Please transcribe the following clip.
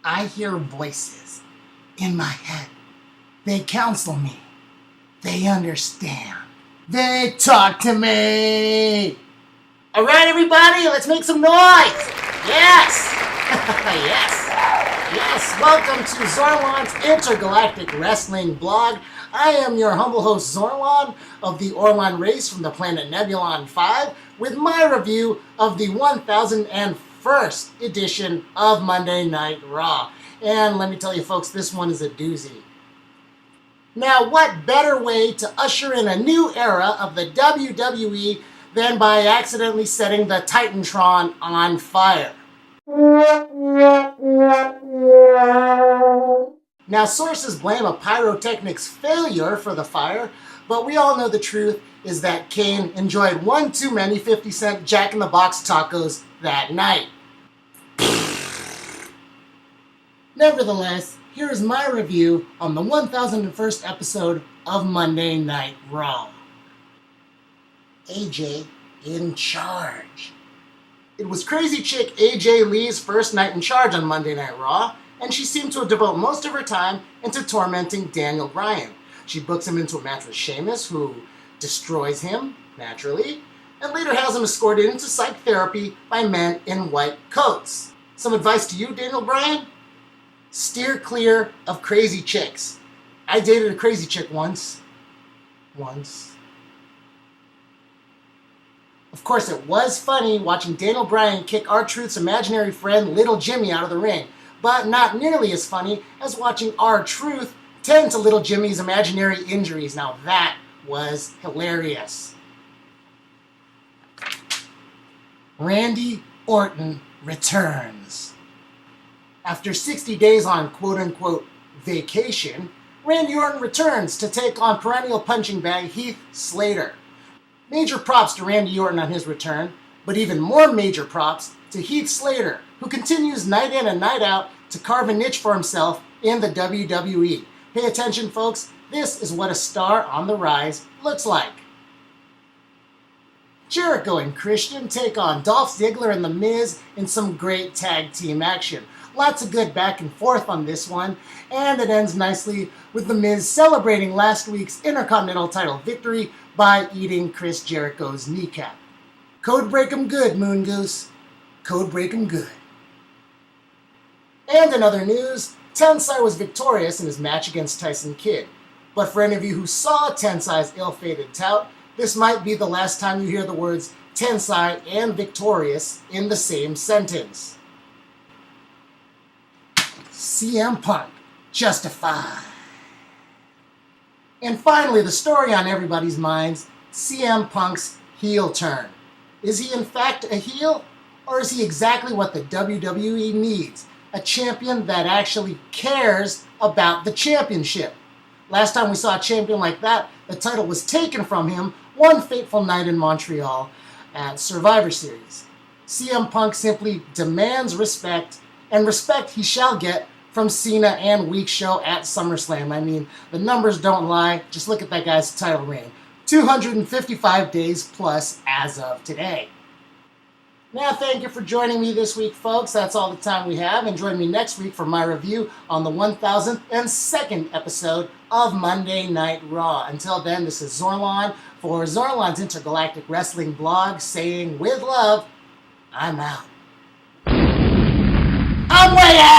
I hear voices in my head. They counsel me. They understand. They talk to me. All right, everybody, let's make some noise. Yes. Yes. Welcome to Zorlon'S Intergalactic Wrestling Blog. I am your humble host, Zorlon, of the Orlon race from the planet Nebulon 5, with my review of the 1001st edition of Monday Night Raw. And let me tell you, folks, this one is a doozy. Now, what better way to usher in a new era of the WWE than by accidentally setting the Titantron on fire? Now, sources blame a pyrotechnics failure for the fire, but we all know the truth is that Kane enjoyed one too many 50-cent Jack-in-the-Box tacos that night. Nevertheless, here is my review on the 1001st episode of Monday Night Raw. AJ in charge. It was Crazy Chick AJ Lee's first night in charge on Monday Night Raw, and she seemed to devote most of her time into tormenting Daniel Bryan. She books him into a match with Sheamus, who destroys him, naturally, and later has him escorted into psych therapy by men in white coats. Some advice to you, Daniel Bryan? Steer clear of crazy chicks. I dated a crazy chick once. Of course, it was funny watching Daniel Bryan kick R-Truth's imaginary friend Little Jimmy out of the ring, but not nearly as funny as watching R-Truth tend to Little Jimmy's imaginary injuries. Now that was hilarious. Randy Orton returns. After 60 days on quote-unquote vacation, Randy Orton returns to take on perennial punching bag Heath Slater. Major props to Randy Orton on his return, but even more major props to Heath Slater, who continues night in and night out to carve a niche for himself in the WWE. Pay attention, folks. This is what a star on the rise looks like. Jericho and Christian take on Dolph Ziggler and The Miz in some great tag team action. Lots of good back and forth on this one, and it ends nicely with The Miz celebrating last week's Intercontinental title victory by eating Chris Jericho's kneecap. Code break 'em good, Moon Goose. Code break 'em good. And in other news, Tensai was victorious in his match against Tyson Kidd. But for any of you who saw Tensai's ill-fated tout, this might be the last time you hear the words Tensai and victorious in the same sentence. CM Punk, justified. And finally, the story on everybody's minds, CM Punk's heel turn. Is he in fact a heel, or is he exactly what the WWE needs? A champion that actually cares about the championship. Last time we saw a champion like that, the title was taken from him one fateful night in Montreal at Survivor Series. CM Punk simply demands respect, and respect he shall get from Cena and Week Show at SummerSlam. I mean, the numbers don't lie. Just look at that guy's title reign. 255 days plus as of today. Now, thank you for joining me this week, folks. That's all the time we have. And join me next week for my review on the 1002nd episode of Monday Night Raw. Until then, this is Zorlon for Zorlon'S Intergalactic Wrestling Blog saying, with love, I'm out. I'm way out!